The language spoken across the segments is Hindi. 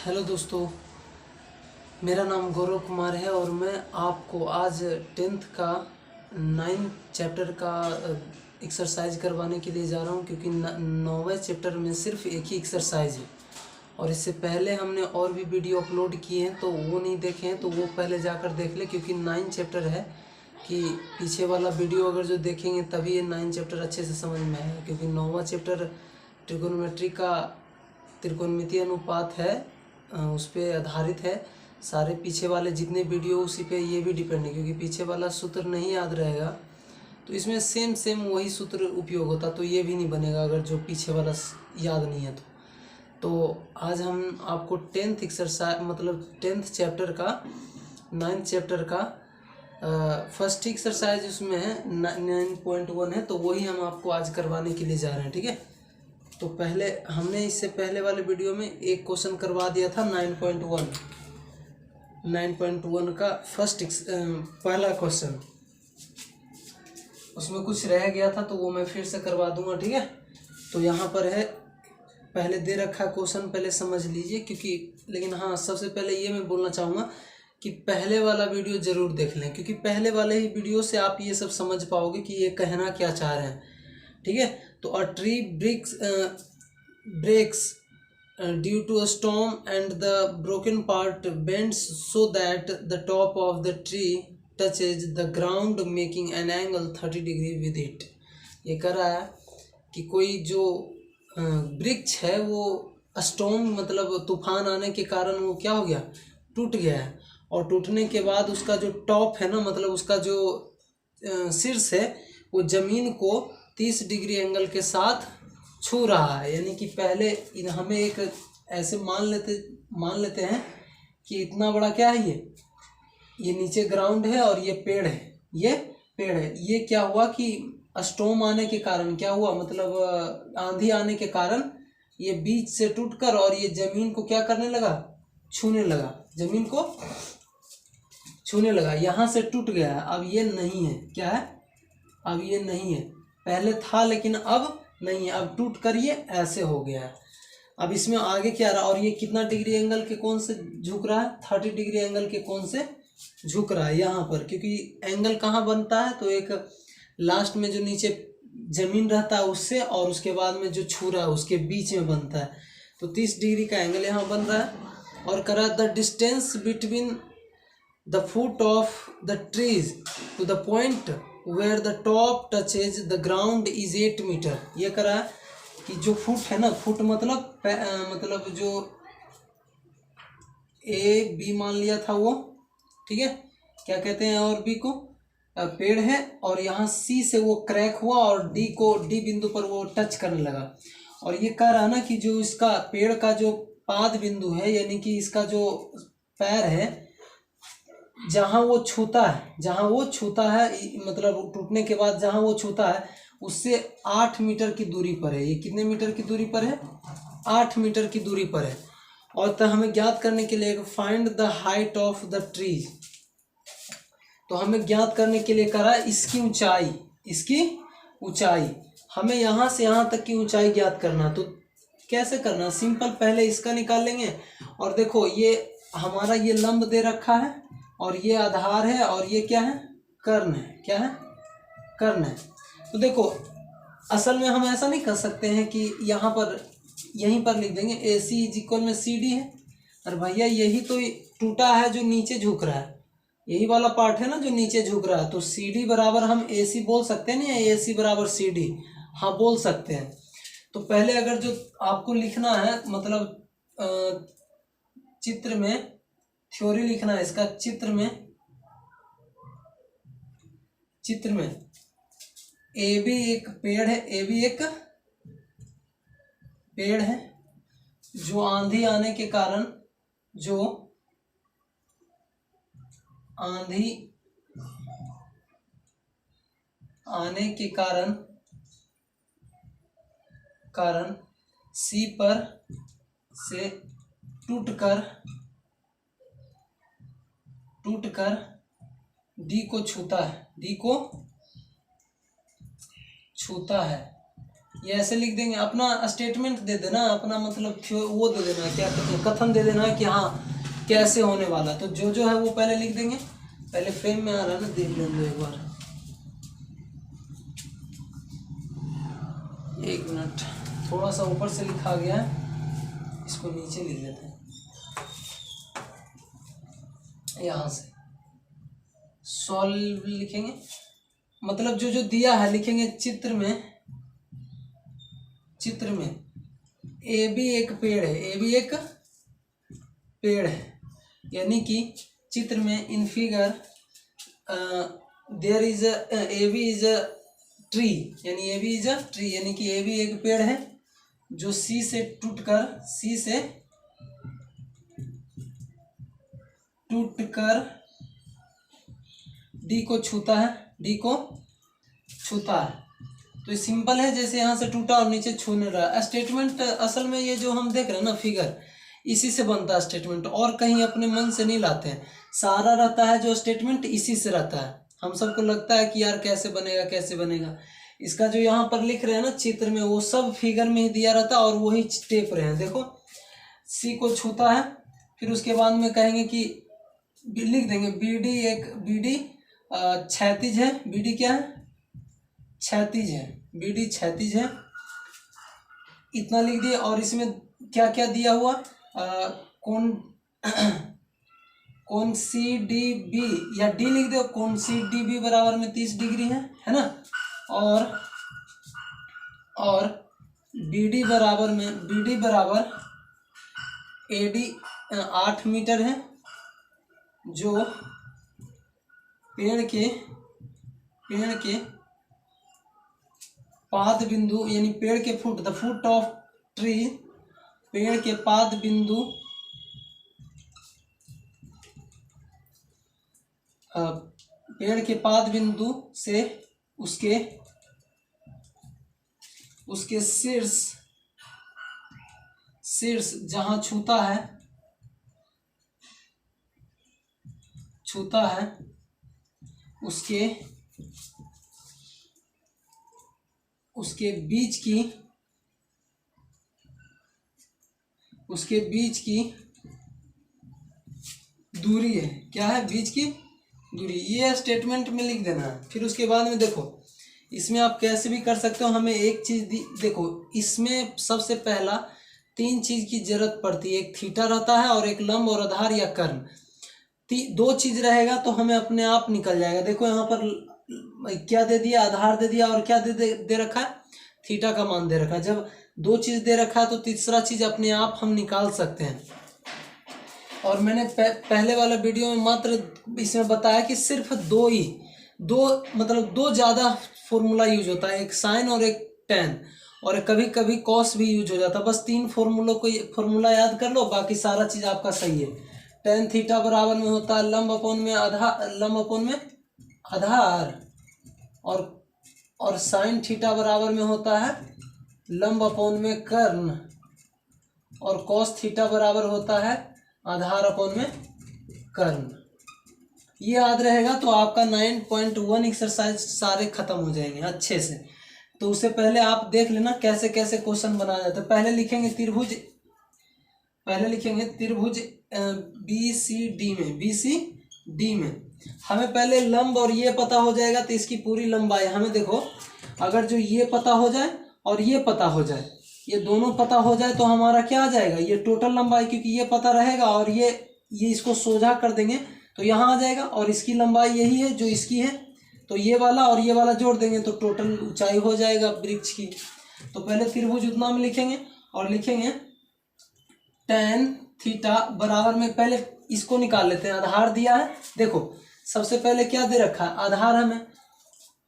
हेलो दोस्तों, मेरा नाम गौरव कुमार है और मैं आपको आज 10th का 9 चैप्टर का एक्सरसाइज करवाने के लिए जा रहा हूं, क्योंकि 9वें चैप्टर में सिर्फ एक ही एक्सरसाइज है। और इससे पहले हमने और भी वीडियो अपलोड किए हैं, तो वो नहीं देखे हैं तो वो पहले जाकर देख ले, क्योंकि 9 चैप्टर है कि पीछे वाला वीडियो अगर जो देखेंगे तभी ये 9 चैप्टर अच्छे से समझ में आएगा। क्योंकि 9वां चैप्टर ट्रिगोनोमेट्री का त्रिकोणमितीय अनुपात है, उस पर आधारित है। सारे पीछे वाले जितने वीडियो उसी पे ये भी डिपेंड है, क्योंकि पीछे वाला सूत्र नहीं याद रहेगा तो इसमें सेम वही सूत्र उपयोग होता, तो ये भी नहीं बनेगा अगर जो पीछे वाला याद नहीं है तो आज हम आपको 10th एक्सरसाइज मतलब 10th चैप्टर का 9th चैप्टर का फर्स्ट एक्सरसाइज उसमें है 9.1 है, तो वही हम आपको आज करवाने के लिए जा रहे हैं। ठीक है, तो पहले हमने इससे पहले वाले वीडियो में एक क्वेश्चन करवा दिया था 9.1 का पहला क्वेश्चन, उसमें कुछ रह गया था तो वो मैं फिर से करवा दूंगा। ठीक है, तो यहाँ पर है, पहले दे रखा क्वेश्चन, पहले समझ लीजिए। क्योंकि लेकिन हाँ, सबसे पहले ये मैं बोलना चाहूँगा कि पहले वाला वीडियो ज़रूर देख लें, क्योंकि पहले वाले ही वीडियो से आप ये सब समझ पाओगे कि ये कहना क्या चाह रहे हैं। ठीक है, तो a tree breaks due to a storm and the broken part bends so that the top of the tree touches the ground making an angle 30 degree with it। ये कह रहा है कि कोई जो वृक्ष है वो स्टॉर्म मतलब तूफान आने के कारण वो क्या हो गया, टूट गया है। और टूटने के बाद उसका जो टॉप है ना, मतलब उसका जो शीर्ष है वो जमीन को 30 डिग्री एंगल के साथ छू रहा है। यानी कि पहले हमें एक ऐसे मान लेते हैं कि इतना बड़ा क्या है, ये नीचे ग्राउंड है और ये पेड़ है, ये क्या हुआ कि स्टॉर्म आने के कारण क्या हुआ, मतलब आंधी आने के कारण ये बीच से टूटकर और ये जमीन को क्या करने लगा, छूने लगा, जमीन को छूने लगा, यहाँ से टूट गया है। अब ये नहीं है, क्या है, अब ये नहीं है, पहले था लेकिन अब नहीं है, अब टूट कर ये ऐसे हो गया है। अब इसमें आगे क्या रहा, और ये कितना डिग्री एंगल के कोण से झुक रहा है, 30 डिग्री एंगल के कोण से झुक रहा है यहाँ पर। क्योंकि एंगल कहाँ बनता है, तो एक लास्ट में जो नीचे जमीन रहता है उससे और उसके बाद में जो छू रहा है उसके बीच में बनता है, तो 30 डिग्री का एंगल यहाँ बन रहा है। और करा the distance between the foot of the trees to the point where the top touches the ground is 8 metre. ये करा है कि जो फुट है ना, फुट मतलब जो ए बी मान लिया था वो, ठीक है, क्या कहते हैं, और बी को पेड़ है, और यहाँ सी से वो क्रैक हुआ और डी बिंदु पर वो टच करने लगा। और ये कह रहा है ना कि जो इसका पेड़ का जो पाद बिंदु है, यानी कि इसका जो पैर है, जहाँ वो छूता है मतलब टूटने के बाद जहाँ वो छूता है उससे 8 मीटर की दूरी पर है। ये कितने मीटर की दूरी पर है, 8 मीटर की दूरी पर है। और तो हमें ज्ञात करने के लिए find the height of the trees, तो हमें ज्ञात करने के लिए करा इसकी ऊंचाई, हमें यहाँ से यहाँ तक की ऊंचाई ज्ञात करना। तो कैसे करना, सिंपल, पहले इसका निकाल लेंगे। और देखो ये हमारा ये लंब दे रखा है और ये आधार है और ये क्या है, कर्ण है, क्या है, कर्ण है। तो देखो असल में हम ऐसा नहीं कर सकते हैं कि यहाँ पर यहीं पर लिख देंगे AC इज इक्वल में CD है। अरे भैया यही तो टूटा है जो नीचे झुक रहा है, यही वाला पार्ट है ना जो नीचे झुक रहा है, तो CD बराबर हम AC बोल सकते हैं ना, AC बराबर CD, हाँ बोल सकते हैं। तो पहले अगर जो आपको लिखना है मतलब चित्र में थ्योरी लिखना है इसका, चित्र में AB एक पेड़ है, जो आंधी आने के कारण C पर से टूटकर D को छूता है, ये ऐसे लिख देंगे, अपना स्टेटमेंट दे देना, अपना मतलब वो दे देना, क्या कहते हैं, कथन दे देना कि हाँ कैसे होने वाला। तो जो है वो पहले लिख देंगे। पहले फ्रेम में आ रहा है ना, देख लेंगे एक बार, एक मिनट, थोड़ा सा ऊपर से लिखा गया है, इसको नीचे लिख लेते हैं। यहाँ से सॉल्व लिखेंगे, मतलब जो दिया है लिखेंगे चित्र में ए भी एक पेड़ है, ए भी एक पेड़ है, यानी कि चित्र में in figure there is A B is a tree, यानी A B is a tree, यानी कि ए भी एक पेड़ है जो सी से टूटकर डी को छूता है। तो ये सिंपल है, जैसे यहाँ से टूटा और नीचे छूने रहा। स्टेटमेंट असल में ये जो हम देख रहे हैं ना फिगर, इसी से बनता है स्टेटमेंट, और कहीं अपने मन से नहीं लाते हैं। सारा रहता है जो स्टेटमेंट इसी से रहता है। हम सबको लगता है कि यार कैसे बनेगा, इसका जो यहाँ पर लिख रहे हैं ना चित्र में, वो सब फिगर में ही दिया रहता है और वही टेप रहे हैं। देखो सी को छूता है, फिर उसके बाद में कहेंगे कि लिख देंगे बीडी क्षैतिज है, बीडी क्या है, क्षैतिज है, बीडी क्षैतिज है, इतना लिख दिया। और इसमें क्या क्या दिया हुआ, कौन सी डी बी या डी लिख दो, कौन सी डी बी बराबर में 30 डिग्री है ना, और बीडी बराबर एडी 8 मीटर है, जो पेड़ के पाद बिंदु, यानी पेड़ के foot, the foot of tree, पेड़ के पाद बिंदु से उसके शीर्ष जहां छूता है उसके बीच की दूरी है। क्या है, बीच की दूरी, ये स्टेटमेंट में लिख देना है। फिर उसके बाद में देखो इसमें आप कैसे भी कर सकते हो। हमें एक चीज देखो, इसमें सबसे पहला 3 चीज की जरूरत पड़ती है, एक थीटा रहता है और एक लंब और आधार या कर्ण। 2 चीज रहेगा तो हमें अपने आप निकल जाएगा। देखो यहाँ पर क्या दे दिया, आधार दे दिया, और क्या दे रखा है, थीटा का मान दे रखा है। जब 2 चीज दे रखा है तो तीसरा चीज अपने आप हम निकाल सकते हैं। और मैंने पहले वाला वीडियो में मात्र इसमें बताया कि सिर्फ दो ज़्यादा फॉर्मूला यूज होता है, एक साइन और एक टेन, और कभी कभी कॉस भी यूज हो जाता है। बस 3 फॉर्मूला याद कर लो, बाकी सारा चीज़ आपका सही है। टेन थीटा बराबर में होता है लंब अपोन में आधार, और साइन थीटा बराबर में होता है लंब अपोन में कर्ण, और कॉस थीटा बराबर होता है आधार अपोन में कर्ण। ये याद रहेगा तो आपका 9.1 एक्सरसाइज सारे खत्म हो जाएंगे अच्छे से। तो उससे पहले आप देख लेना कैसे कैसे क्वेश्चन बनाया जाता है। पहले लिखेंगे त्रिभुज BCD में हमें पहले लंब और ये पता हो जाएगा तो इसकी पूरी लंबाई हमें, देखो अगर जो ये पता हो जाए और ये पता हो जाए, ये दोनों पता हो जाए तो हमारा क्या आ जाएगा, ये टोटल लंबाई, क्योंकि ये पता रहेगा और ये इसको सोझा कर देंगे तो यहाँ आ जाएगा। और इसकी लंबाई यही है जो इसकी है, तो ये वाला और ये वाला जोड़ देंगे तो टोटल ऊंचाई हो जाएगा वृक्ष की। तो पहले त्रिभुज उतना में लिखेंगे और लिखेंगे tan थीटा बराबर में, पहले इसको निकाल लेते हैं। आधार दिया है, देखो सबसे पहले क्या दे रखा है, आधार हमें,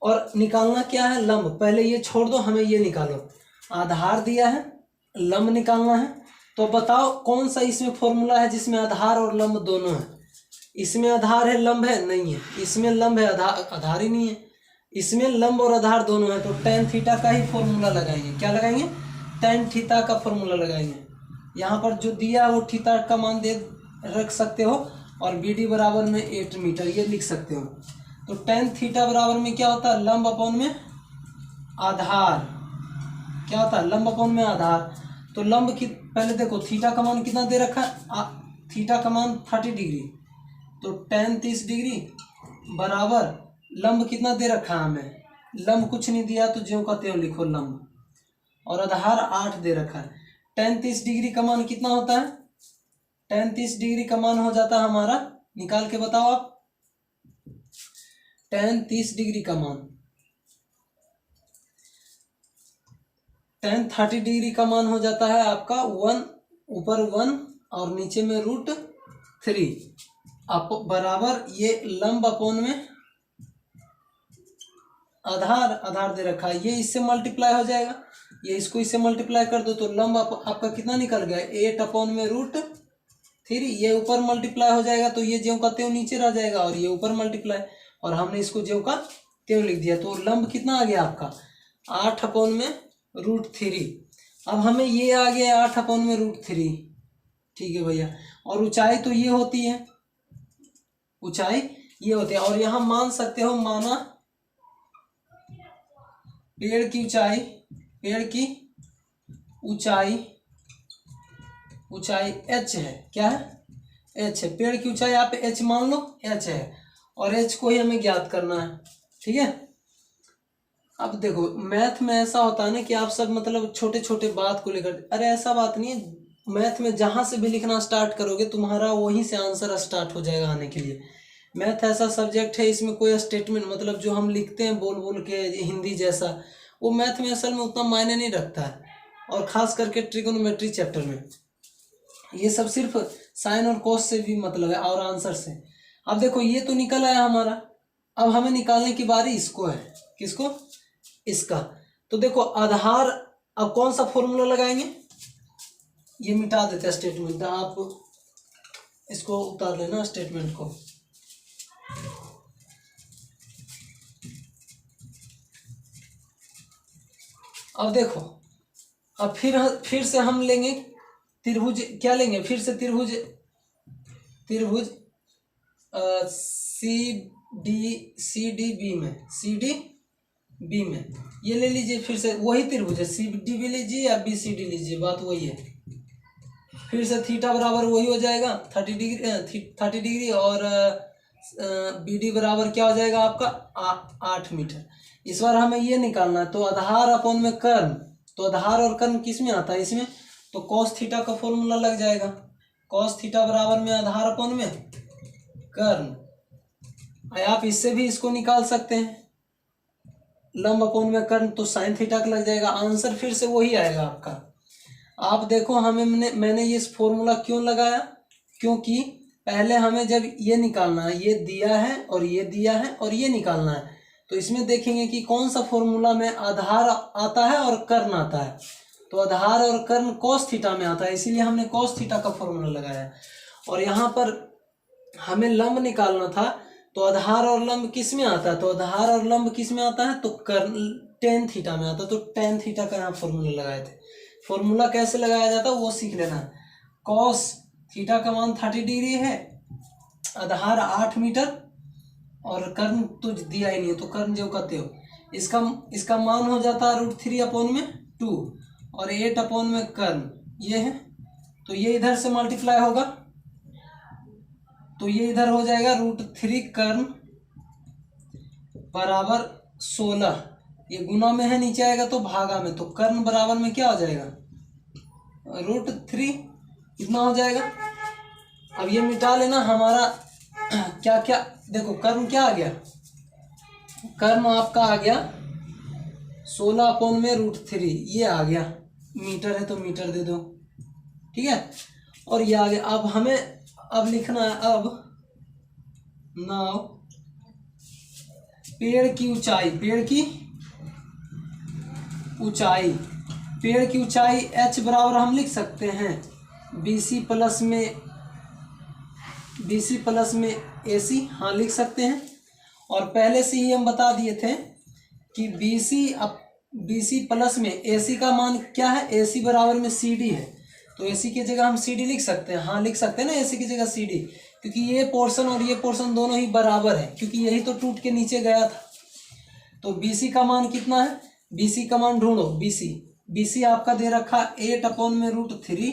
और निकालना क्या है, लंब। पहले ये छोड़ दो, हमें ये निकालो। आधार दिया है, लंब निकालना है। तो बताओ कौन सा इसमें फॉर्मूला है जिसमें आधार और लंब दोनों है। इसमें आधार है, लंब है, नहीं है। इसमें लंब है, आधार ही नहीं है। इसमें लंब और आधार दोनों है, तो tan थीटा का ही फॉर्मूला लगाएंगे। क्या लगाएंगे, tan थीटा का फॉर्मूला लगाएंगे। यहाँ पर जो दिया है वो थीटा का मान रख सकते हो, और BD बराबर में 8 मीटर ये लिख सकते हो। तो tan थीटा बराबर में क्या होता है, लंब अपोन में आधार, क्या होता है, लंब अपॉन में आधार। तो लंब की पहले देखो थीटा का मान कितना दे रखा है, थीटा का मान 30 डिग्री, तो tan 30 डिग्री बराबर लंब कितना दे रखा है हमें, लंब कुछ नहीं दिया तो ज्यों का त्यों लिखो लंब, और आधार 8 दे रखा है। tan 30 डिग्री का मान कितना होता है, tan 30 डिग्री का मान हो जाता है हमारा, निकाल के बताओ आप, tan 30 डिग्री का मान, tan 30 डिग्री का मान हो जाता है आपका 1, ऊपर 1 और नीचे में √3 आप बराबर ये लंब अपॉन में आधार, आधार दे रखा है, ये इससे मल्टीप्लाई हो जाएगा, ये इसको इससे मल्टीप्लाई कर दो तो लंब आपका कितना निकल गया 8 अपॉन में √3, ये ऊपर मल्टीप्लाई हो जाएगा तो ये ज्यों का त्यों नीचे रह जाएगा और ये ऊपर मल्टीप्लाई, और हमने इसको ज्यों का त्यों लिख दिया, तो लंब कितना आ गया आपका 8 अपॉन में √3। अब हमें ये आ गया 8 अपॉन में √3, ठीक है भैया, और ऊंचाई तो ये होती है, ऊंचाई ये होती है, और यहाँ मान सकते हो, माना पेड़ की ऊंचाई, पेड़ की ऊंचाई, ऊंचाई h है, क्या है h है, पेड़ की ऊंचाई आप h मान लो, h है, और h को ही हमें ज्ञात करना है, ठीक है। अब देखो मैथ में ऐसा होता है ना कि आप सब मतलब छोटे छोटे बात को लेकर, अरे ऐसा बात नहीं है, मैथ में जहाँ से भी लिखना स्टार्ट करोगे तुम्हारा वहीं से आंसर स्टार्ट हो जाएगा आने के लिए। मैथ ऐसा सब्जेक्ट है, इसमें कोई स्टेटमेंट मतलब जो हम लिखते हैं बोल बोल के हिंदी जैसा, वो मैथ में असल में उतना मायने नहीं रखता है, और ख़ास करके ट्रिगोनोमेट्री चैप्टर में ये सब सिर्फ साइन और कोस से भी मतलब है और आंसर से। अब देखो ये तो निकल आया हमारा, अब हमें निकालने की बारी इसको है, किसको, इसका। तो देखो आधार, अब कौन सा फॉर्मूला लगाएंगे, ये मिटा देते हैं स्टेटमेंट, आप इसको उतार लेना स्टेटमेंट को। अब देखो, अब फिर से हम लेंगे त्रिभुज, क्या लेंगे फिर से त्रिभुज, त्रिभुज सी डी बी में, सी डी बी में ये ले लीजिए, फिर से वही त्रिभुज है, सी डी भी लीजिए या बी सी डी लीजिए, बात वही है। फिर से थीटा बराबर वही हो जाएगा 30 डिग्री और बी डी बराबर क्या हो जाएगा आपका 8 मीटर। इस बार हमें ये निकालना है, तो आधार अपॉन में कर्ण, तो आधार और कर्ण किस में आता है इसमें, तो कॉस थीटा का फॉर्मूला लग जाएगा, कॉस थीटा बराबर में आधार अपॉन में कर्ण, आप इससे भी इसको निकाल सकते हैं, लंब अपॉन में कर्ण, तो साइन थीटा का लग जाएगा, आंसर फिर से वही आएगा आपका। आप देखो हमें मैंने ये फॉर्मूला क्यों लगाया, क्योंकि पहले हमें जब ये निकालना है, ये दिया है और ये दिया है और ये निकालना है, तो इसमें देखेंगे कि कौन सा फॉर्मूला में आधार आता है और कर्ण आता है, तो आधार और कर्ण कॉस थीटा में आता है, इसीलिए हमने कॉस थीटा का फॉर्मूला लगाया। और यहाँ पर हमें लंब निकालना था, तो आधार और लंब किस में आता है, तो आधार और लंब किस में आता है, तो कर्ण टेन थीटा में आता है, तो टेन थीटा का यहाँ फॉर्मूला लगाए थे। फॉर्मूला कैसे लगाया जाता है वो सीख लेना है। कॉस थीटा का मान 30 डिग्री है, आधार 8 मीटर, और कर्ण तो दिया ही नहीं है, तो कर्ण जो कहते हो, इसका मान हो जाता है √3 अपॉन में 2 और 8 अपॉन में कर्ण ये है, तो ये इधर से मल्टीप्लाई होगा, तो ये इधर हो जाएगा √3 कर्ण बराबर 16, ये गुना में है, नीचे आएगा तो भागा में, तो कर्ण बराबर में क्या हो जाएगा √3, इतना हो जाएगा। अब ये मिटा लेना हमारा क्या क्या, देखो कर्ण क्या आ गया, कर्ण आपका आ गया 16 अपॉन में √3, ये आ गया, मीटर है तो मीटर दे दो, ठीक है, और ये आ गया। अब हमें अब लिखना है, अब नाउ पेड़ की ऊंचाई, पेड़ की ऊंचाई, पेड़ की ऊंचाई h बराबर हम लिख सकते हैं BC प्लस में AC, हाँ लिख सकते हैं, और पहले से ही हम बता दिए थे कि BC प्लस में AC का मान क्या है, AC बराबर में CD है, तो AC की जगह हम CD लिख सकते हैं, हाँ लिख सकते हैं ना AC की जगह CD, क्योंकि ये पोर्शन और ये पोर्शन दोनों ही बराबर है, क्योंकि यही तो टूट के नीचे गया था। तो BC का मान कितना है, BC का मान ढूंढो, BC BC आपका दे रखा 8/√3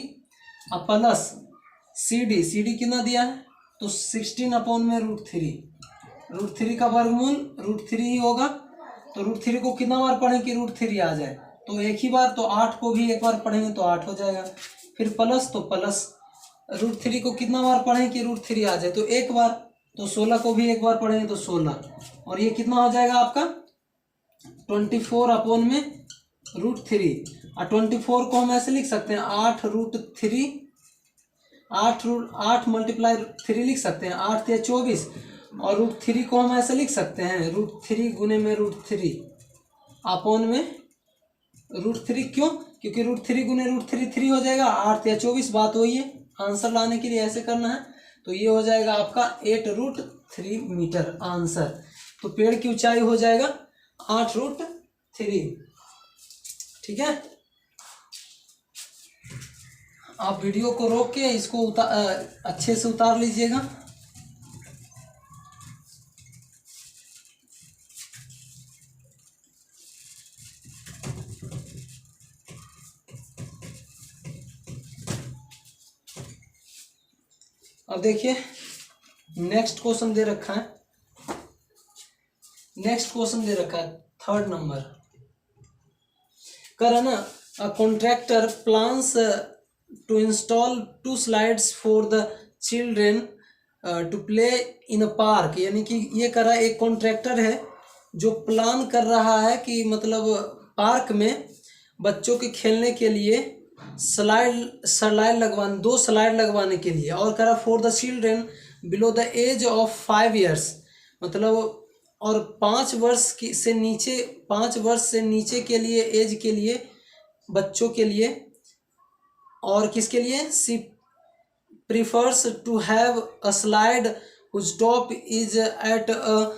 अब प्लस CD कितना दिया है तो 16/√3, √3 का वर्गमूल √3 ही होगा। तो √3 को कितना बार पढ़ें कि √3 आ जाए, तो एक ही बार, तो 8 को भी एक बार पढ़ेंगे तो 8 हो जाएगा। फिर प्लस, तो प्लस √3 को कितना बार पढ़ें कि √3 आ जाए, तो एक बार, तो 16 को भी एक बार पढ़ेंगे तो 16, और ये कितना हो जाएगा आपका 24/√3। और 24 को हम ऐसे लिख सकते हैं 8√3, 8 मल्टीप्लाई 3 लिख सकते हैं, 8 या 24, और √3 को हम ऐसे लिख सकते हैं √3 गुने में √3 अपॉन में √3। क्यों? क्योंकि √3 गुने √3 3 हो जाएगा, 8 या 24 बात वही है। आंसर लाने के लिए ऐसे करना है, तो ये हो जाएगा आपका 8√3 मीटर आंसर। तो पेड़ की ऊंचाई हो जाएगा 8√3। ठीक है, आप वीडियो को रोक के इसको अच्छे से उतार लीजिएगा। अब देखिए नेक्स्ट क्वेश्चन दे रखा है, थर्ड नंबर कर है ना। A contractor plans to install 2 slides for the children to play in a park. यानी कि ये करा, एक कॉन्ट्रैक्टर है जो प्लान कर रहा है कि मतलब पार्क में बच्चों के खेलने के लिए स्लाइड लगवाने, 2 स्लाइड लगवाने के लिए, और करा for the children below the age of 5 years, मतलब और 5 वर्ष की से नीचे, 5 वर्ष से नीचे के लिए, एज के लिए, बच्चों के लिए। और किसके लिए? C prefers to have a slide whose top is at a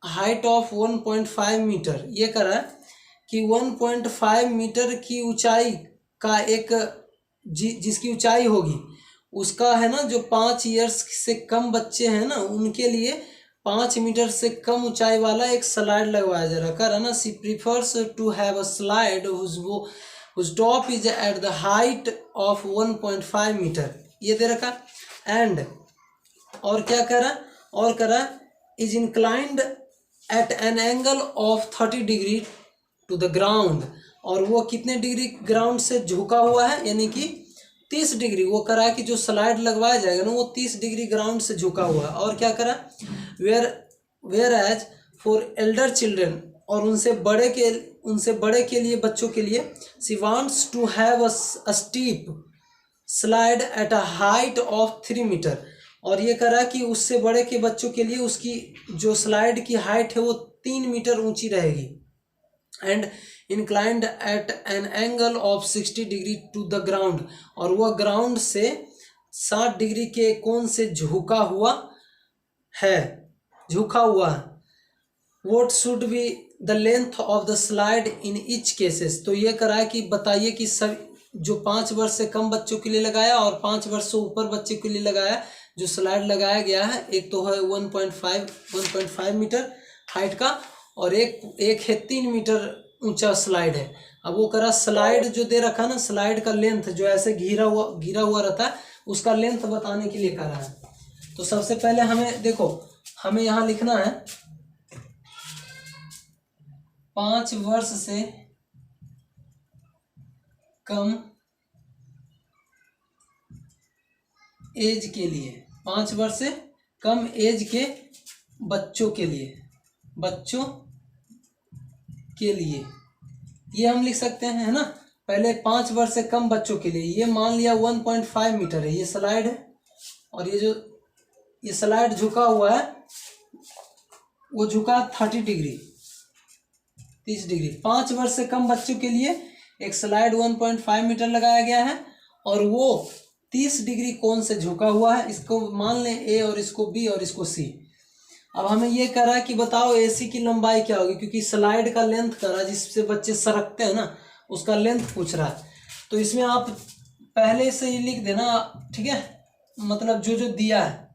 height of 1.5 metre. ये करा कि 1.5 मीटर की ऊंचाई का एक जिसकी ऊंचाई होगी उसका है ना, जो 5 ईयर्स से कम बच्चे हैं ना उनके लिए 5 मीटर से कम ऊंचाई वाला एक स्लाइड लगवाया जा रहा है ना। C prefers to have a slide whose top is at the height of 1.5 metre, ये दे रखा। एंड और क्या करा, और करा is inclined at an angle of 30 degree to the ground, और वो कितने डिग्री ग्राउंड से झुका हुआ है, यानी कि 30 डिग्री। वो करा कि जो स्लाइड लगवाया जाएगा ना वो 30 डिग्री ग्राउंड से झुका हुआ है। और क्या करा, whereas for elder children, और उनसे बड़े के लिए, बच्चों के लिए, she wants to have a steep slide at a height of 3 metre. और ये करा कि उससे बड़े के बच्चों के लिए उसकी जो स्लाइड की हाइट है वो 3 मीटर ऊंची रहेगी। And inclined at an angle of 60 degree to the ground, और वह ग्राउंड से 60 डिग्री के कोण से झुका हुआ है। What should be the length of the slide in each cases? तो ये करा है कि बताइए कि सब जो 5 वर्ष से कम बच्चों के लिए लगाया और 5 वर्ष से ऊपर बच्चे के लिए लगाया, जो स्लाइड लगाया गया है, एक तो है 1.5 मीटर हाइट का, और एक है 3 मीटर ऊंचा स्लाइड है। अब वो करा स्लाइड जो दे रखा ना, स्लाइड का लेंथ जो ऐसे घिरा हुआ रहता है उसका लेंथ बताने के लिए करा है। तो सबसे पहले हमें देखो, हमें यहाँ लिखना है 5 वर्ष से कम एज के लिए, 5 वर्ष से कम एज के बच्चों के लिए ये हम लिख सकते हैं, है ना। पहले 5 वर्ष से कम बच्चों के लिए, ये मान लिया 1.5 मीटर है ये स्लाइड है, और ये स्लाइड झुका हुआ है, वो झुका 30 डिग्री 30 डिग्री। 5 वर्ष से कम बच्चों के लिए एक स्लाइड 1.5 मीटर लगाया गया है, और वो 30 डिग्री कोण से झुका हुआ है। इसको मान लें ए, और इसको बी, और इसको सी। अब हमें ये कह रहा है कि बताओ एसी की लंबाई क्या होगी, क्योंकि स्लाइड का लेंथ कर रहा है, जिससे बच्चे सरकते हैं ना, उसका लेंथ पूछ रहा है। तो इसमें आप पहले से ही लिख देना, ठीक है, मतलब जो दिया है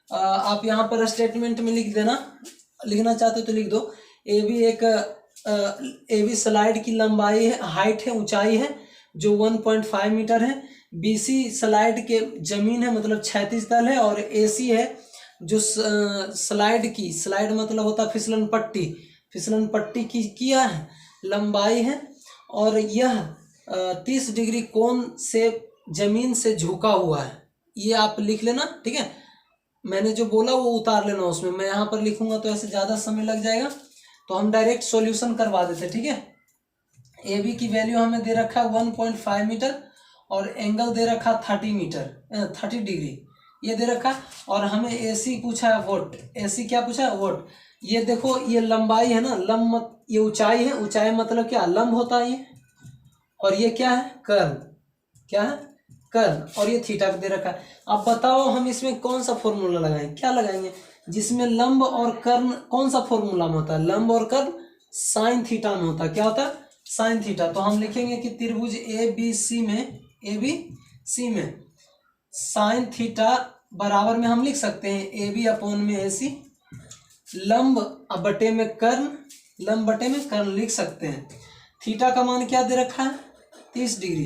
आप यहाँ पर स्टेटमेंट में लिख देना, लिखना चाहते हो तो लिख दो। ए बी एक ए बी स्लाइड की लंबाई है, हाइट है, ऊंचाई है जो 1.5 मीटर है। बी सी स्लाइड के जमीन है मतलब क्षैतिज तल है। और ए सी है जो स्लाइड की, स्लाइड मतलब होता है फिसलन पट्टी, फिसलन पट्टी की क्या है लंबाई है। और यह 30 डिग्री कोण से जमीन से झुका हुआ है। ये आप लिख लेना, ठीक है। मैंने जो बोला वो उतार लेना उसमें, मैं यहाँ पर लिखूंगा तो ऐसे ज़्यादा समय लग जाएगा, तो हम डायरेक्ट सॉल्यूशन करवा देते, ठीक है। ए बी की वैल्यू हमें दे रखा है 1.5 मीटर और एंगल दे रखा 30 मीटर 30 डिग्री ये दे रखा। और हमें ए सी पूछा है वोट, ए सी क्या पूछा है वोट। ये देखो ये लंबाई है ना, लंब, ये ऊंचाई है, ऊंचाई मतलब क्या लंब होता है ये। और ये क्या है कर्ल, क्या है कर्ल। और ये थीटा दे रखा है। अब बताओ हम इसमें कौन सा फॉर्मूला लगाएं, क्या लगाएंगे जिसमें लंब और कर्ल, कौन सा फॉर्मूला में होता है लंब और कर्ल साइन थीटा में होता है। क्या होता है साइन थीटा। तो हम लिखेंगे कि त्रिभुज ए बी सी में साइन थीटा बराबर में हम लिख सकते हैं ए बी अपॉन में ए सी, लंब बटे में कर्ल, लंब बटे में कर्ल लिख सकते हैं। थीटा का मान क्या दे रखा है 30 डिग्री,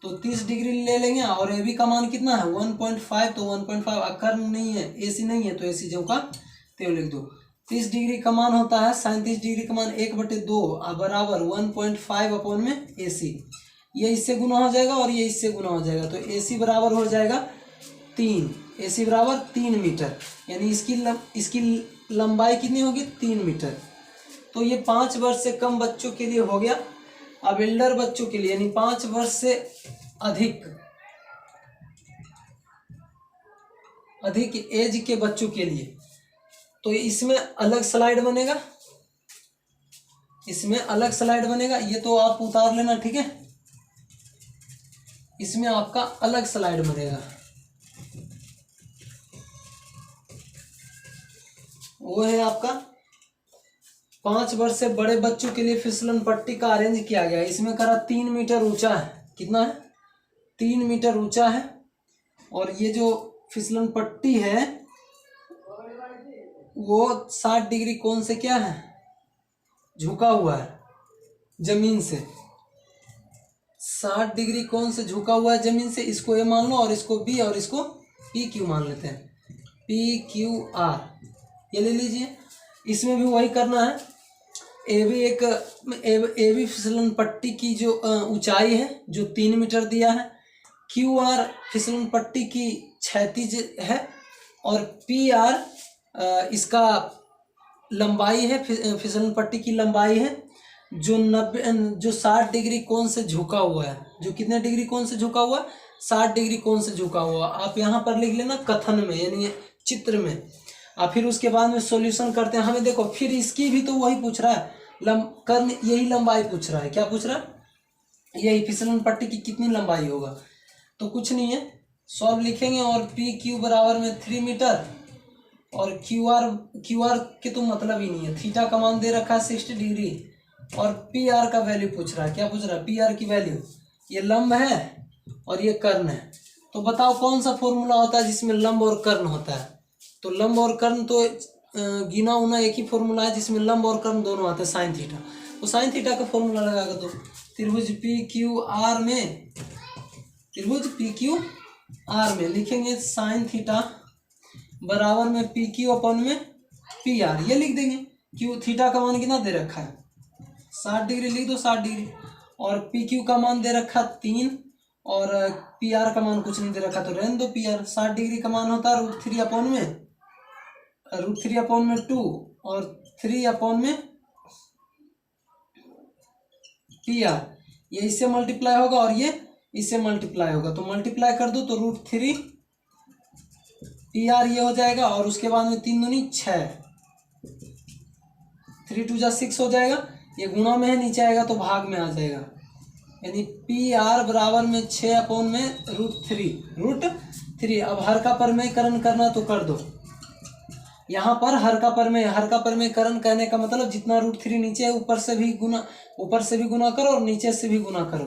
तो 30 डिग्री ले लेंगे। और ए बी का मान कितना है 1.5, तो 1.5 कर्ल नहीं है, ए सी नहीं है, तो ए सी जो का त्यों लिख दो। 30 डिग्री का मान होता है साइन 30 डिग्री का मान 1/2 बराबर 1.5 अपॉन में ए सी। ये इससे गुना हो जाएगा और ये इससे गुना हो जाएगा, तो ए सी बराबर हो जाएगा 3, ए सी बराबर 3 मीटर। यानी इसकी लंबाई कितनी होगी 3 मीटर। तो ये 5 वर्ष से कम बच्चों के लिए हो गया। अब एल्डर बच्चों के लिए यानी 5 वर्ष से अधिक एज के बच्चों के लिए, तो इसमें अलग स्लाइड बनेगा, इसमें अलग स्लाइड बनेगा। ये तो आप उतार लेना, ठीक है। इसमें आपका अलग स्लाइड बनेगा, वो है आपका 5 वर्ष से बड़े बच्चों के लिए फिसलन पट्टी का अरेंज किया गया है। इसमें करा 3 मीटर ऊंचा है, कितना है 3 मीटर ऊंचा है। और ये जो फिसलन पट्टी है वो 60 डिग्री कोण से क्या है झुका हुआ है जमीन से, 60 डिग्री कोण से झुका हुआ है जमीन से। इसको ए मान लो और इसको बी और इसको पी क्यू मान लेते हैं, पी क्यू आर ये ले लीजिए। इसमें भी वही करना है। ए बी फिसलन पट्टी की जो ऊंचाई है जो 3 मीटर दिया है, क्यू आर फिसलन पट्टी की क्षैतिज है, और पी आर इसका लंबाई है, फिसलन पट्टी की लंबाई है जो 60 डिग्री कोण से झुका हुआ है। जो कितने डिग्री कोण से झुका हुआ 60 डिग्री कोण से झुका हुआ। आप यहाँ पर लिख लेना कथन में यानी चित्र में। फिर उसके बाद में सॉल्यूशन करते हैं। हमें देखो फिर इसकी भी तो वही पूछ रहा है, कर्ण यही लंबाई पूछ रहा है। क्या पूछ रहा है यही फिसलन पट्टी की कितनी लंबाई होगा। तो कुछ नहीं है, सॉल्व लिखेंगे और पी क्यू बराबर में 3 मीटर और क्यू आर के तो मतलब ही नहीं है। थीटा का मान दे रखा है 60 डिग्री और पी आर का वैल्यू पूछ रहा है। क्या पूछ रहा है पी आर की वैल्यू। ये लंब है और ये कर्ण है। तो बताओ कौन सा फॉर्मूला होता है जिसमें लंब और कर्ण होता है। तो लंब और कर्ण तो गिना उना एक ही फॉर्मूला है जिसमें लंब और कर्ण दोनों आते हैं साइन थीटा। तो साइन थीटा का फॉर्मूला लगाकर दो। त्रिभुज पी क्यू आर में, त्रिभुज पी क्यू आर में लिखेंगे साइन थीटा बराबर में पी क्यू अपन में पी आर, ये लिख देंगे। क्यू थीटा का मान कितना दे रखा है 60 डिग्री, लिख दो 60 डिग्री। और पी क्यू का मान दे रखा 3 और पी आर का मान कुछ नहीं दे रखा तो रहने दो। पी आर 60 डिग्री का मान होता है √3 अपॉन में 2 और 3 अपॉन में पी आर। ये इससे मल्टीप्लाई होगा और ये इससे मल्टीप्लाई होगा, तो मल्टीप्लाई कर दो तो √3 पी आर ये हो जाएगा। और उसके बाद में 3 दूनी 6, 3 2 जा 6 हो जाएगा। ये गुणा में है, नीचे आएगा तो भाग में आ जाएगा। यानी पी आर बराबर में 6 अपॉन में √3। अब हर का परमेयकरण करना तो कर दो। यहाँ पर हर का परमेयकरण कहने का मतलब जितना √3 नीचे है ऊपर से भी गुना करो और नीचे से भी गुना करो,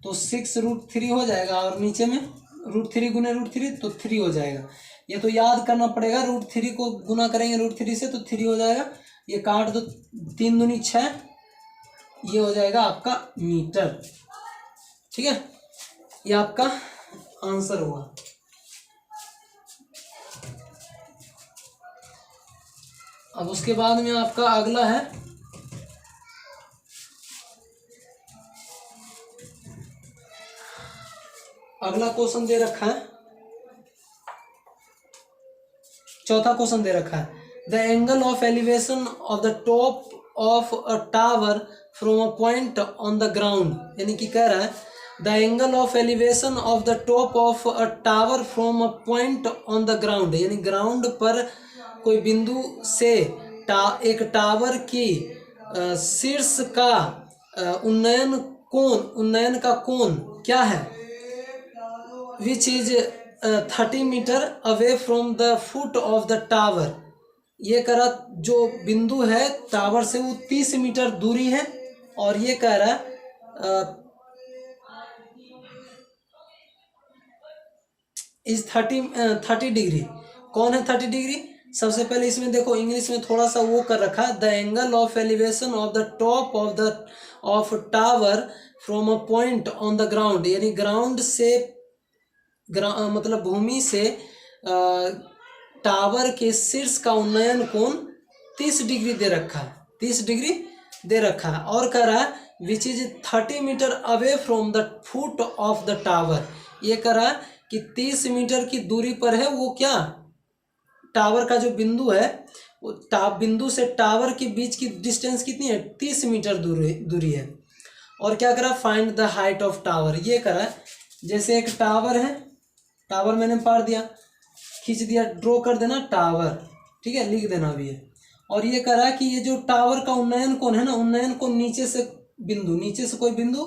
तो 6√3 हो जाएगा। और नीचे में √3 गुने √3 तो 3 हो जाएगा। ये तो याद करना पड़ेगा, √3 को गुना करेंगे √3 से तो 3 हो जाएगा। ये काट दो, 3 दूनी 6 ये हो जाएगा आपका मीटर। ठीक है, ये आपका आंसर हुआ। अब उसके बाद में आपका अगला है अगला क्वेश्चन दे रखा है, चौथा क्वेश्चन दे रखा है the angle of elevation of the top of a tower from a point on the ground, यानी कि कह रहा है the angle of elevation of the top of a tower from a point on the ground, यानी ग्राउंड पर कोई बिंदु से एक टावर की शीर्ष का उन्नयन का कोण क्या है, which is 30 metre away from the foot of the tower. ये कह रहा जो बिंदु है टावर से वो 30 मीटर दूरी है, और ये कह रहा इज 30 डिग्री। कौन है 30 डिग्री? सबसे पहले इसमें देखो इंग्लिश में थोड़ा सा वो कर रखा है, the angle of elevation of the top of tower from a point on the ground, यानी ग्राउंड से मतलब भूमि से टावर के शीर्ष का उन्नयन कोण 30 डिग्री दे रखा है, 30 डिग्री दे रखा है, और कह रहा है which is 30 metre away from the foot of the tower. ये कह रहा है कि 30 मीटर की दूरी पर है वो क्या, टावर का जो बिंदु है वो बिंदु से टावर के बीच की डिस्टेंस कितनी है, 30 मीटर दूरी है। और क्या करा, find the height of tower. ये करा जैसे एक टावर है, टावर मैंने पार दिया, खींच दिया, ड्रॉ कर देना टावर, ठीक है, लिख देना भी है। और ये करा कि ये जो टावर का उन्नयन कोण है ना, उन्नयन कोण नीचे से कोई बिंदु,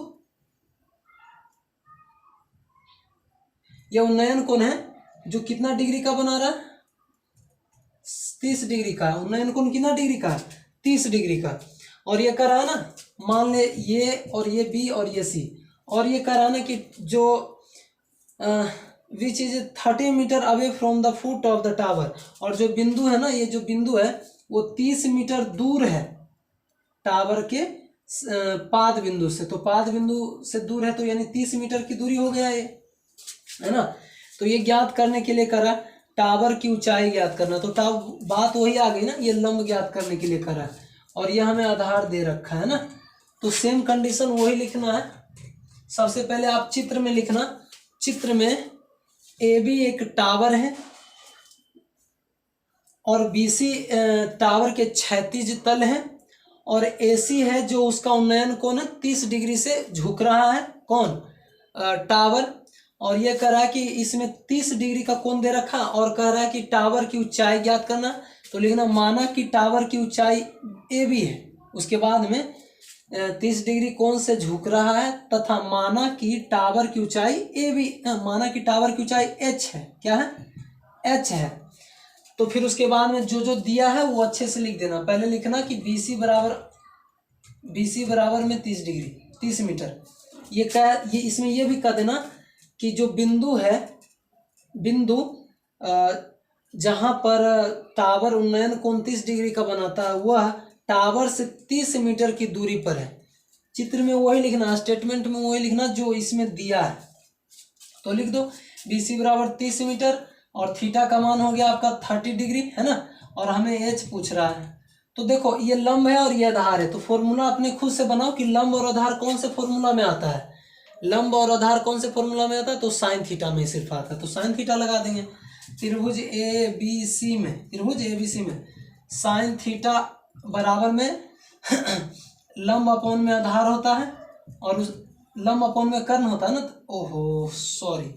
ये उन्नयन कोण है जो कितना डिग्री का बना रहा है, 30 डिग्री का। उन्नयन कोण कितना डिग्री का, 30 डिग्री का। और ये कह रहा है ना, मान ले ये और ये बी और ये सी, और ये कह रहा है ना कि जो which is 30 metre away from the foot of the tower, और जो बिंदु है ना, ये जो बिंदु है वो 30 मीटर दूर है टावर के पाद बिंदु से। तो पाद बिंदु से दूर है तो यानी 30 मीटर की दूरी हो गया ये, है ना। तो ये ज्ञात करने के लिए करा टावर की ऊंचाई ज्ञात करना, तो बात वही आ गई ना, ये लंब ज्ञात करने के लिए करा, और ये हमें आधार दे रखा है ना। तो सेम कंडीशन वही लिखना है। सबसे पहले आप चित्र में लिखना, चित्र में ए बी एक टावर है और बी सी टावर के क्षैतिज तल है, और ए सी है जो उसका उन्नयन कोण 30 डिग्री से झुक रहा है, कौन, टावर। और ये कह रहा है कि इसमें 30 डिग्री का कोण दे रखा, और कह रहा है कि टावर की ऊंचाई ज्ञात करना। तो लिखना माना कि टावर की ऊंचाई ए बी है, उसके बाद में 30 डिग्री कोण से झुक रहा है, तथा माना कि टावर की ऊंचाई ए बी, माना कि टावर की ऊंचाई एच है, क्या है, एच है। तो फिर उसके बाद में जो जो दिया है वो अच्छे से लिख देना। पहले लिखना कि बी सी बराबर में 30 डिग्री, 30 मीटर। ये इसमें ये भी कह देना कि जो बिंदु है, बिंदु जहां पर टावर उन्नयन कोण 30 डिग्री का बनाता है वह टावर से 30 मीटर की दूरी पर है। चित्र में वही लिखना, स्टेटमेंट में वही लिखना जो इसमें दिया है। तो लिख दो बी सी बराबर 30 मीटर, और थीटा का मान हो गया आपका 30 डिग्री, है ना। और हमें एच पूछ रहा है। तो देखो ये लंब है और ये आधार है, तो फॉर्मूला अपने खुद से बनाओ कि लंब और आधार कौन से फॉर्मूला में आता है। लंब और आधार कौन से फॉर्मूला में आता है, तो साइन थीटा में सिर्फ आता है, तो साइन थीटा लगा देंगे। त्रिभुज ए बी सी में साइन थीटा बराबर में लंब अपॉन में आधार होता है, और उस लंब अपॉन में कर्ण होता है ना। ओहो सॉरी,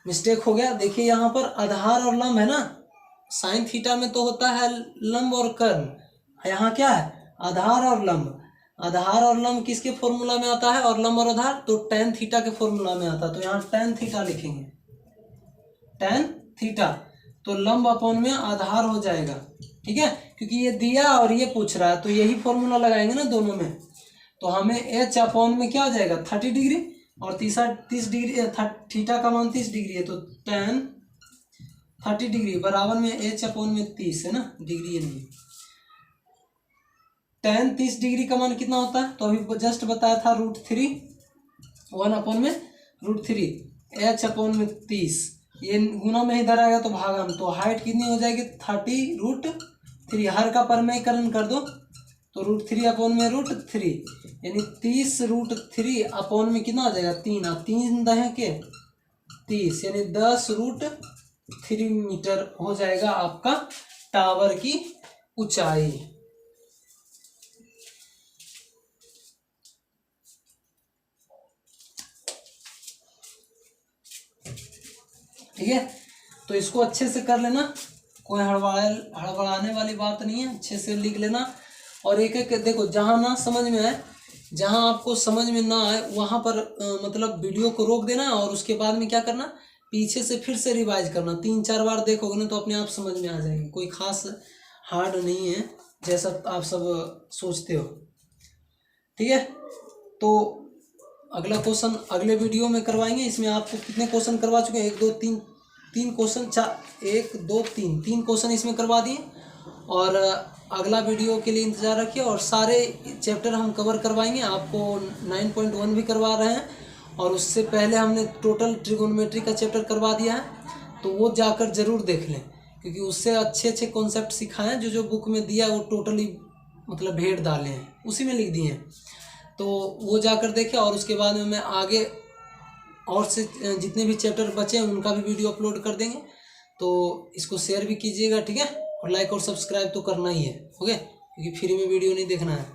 मिस्टेक हो गया। देखिए यहाँ पर आधार और लंब है ना, साइन थीटा में तो होता है लंब और कर्ण, यहाँ क्या है, आधार और लंब। आधार और लंब किसके फॉर्मूला में आता है, और लंब और आधार तो टेन थीटा के फॉर्मूला में आता है। तो यहाँ टेन थीटा लिखेंगे, टेन थीटा, तो लंब अपॉन में आधार हो जाएगा, ठीक है, क्योंकि ये दिया और ये पूछ रहा है, तो यही फॉर्मूला लगाएंगे ना दोनों में। तो हमें एच अपॉन में क्या हो जाएगा, 30 डिग्री, और 30 डिग्री, थीटा का मान 30 डिग्री है, तो टेन 30 डिग्री बराबर में एच अपॉन में 30 है ना, डिग्री नहीं। tan 30 डिग्री का मान कितना होता है, तो अभी जस्ट बताया था √3, 1/√3, h/30, ये गुना में इधर आएगा तो भागा में, तो हाइट कितनी हो जाएगी 30√3, हर का परमेयीकरण कर दो तो √3/√3, यानी 30√3 कितना हो जाएगा 3, 3 दहे के 30, यानी 10√3 मीटर हो जाएगा आपका टावर की ऊंचाई। ठीक है, तो इसको अच्छे से कर लेना, कोई हड़बड़ाने वाली बात नहीं है, अच्छे से लिख लेना। और एक एक देखो, जहाँ ना समझ में आए, जहाँ आपको समझ में ना आए वहाँ पर मतलब वीडियो को रोक देना, और उसके बाद में क्या करना, पीछे से फिर से रिवाइज करना, 3-4 बार देखोगे ना तो अपने आप समझ में आ जाएंगे, कोई खास हार्ड नहीं है जैसा आप सब सोचते हो। ठीक है, तो अगला क्वेश्चन अगले वीडियो में करवाएंगे। इसमें आपको कितने क्वेश्चन करवा चुके हैं, 1 2 3 3 क्वेश्चन, 1 2 3 क्वेश्चन इसमें करवा दिए, और अगला वीडियो के लिए इंतज़ार रखिए, और सारे चैप्टर हम कवर करवाएंगे। आपको 9.1 भी करवा रहे हैं, और उससे पहले हमने टोटल ट्रिगोनोमेट्री का चैप्टर करवा दिया है, तो वो जाकर ज़रूर देख लें, क्योंकि उससे अच्छे अच्छे कॉन्सेप्ट सिखाएं, जो बुक में दिया वो टोटली मतलब भेड़ डाले हैं, उसी में लिख दिए हैं, तो वो जाकर देखें। और उसके बाद में मैं आगे और से जितने भी चैप्टर बचे हैं उनका भी वीडियो अपलोड कर देंगे, तो इसको शेयर भी कीजिएगा। ठीक है, और लाइक और सब्सक्राइब तो करना ही है, ओके, क्योंकि फ्री में वीडियो नहीं देखना है।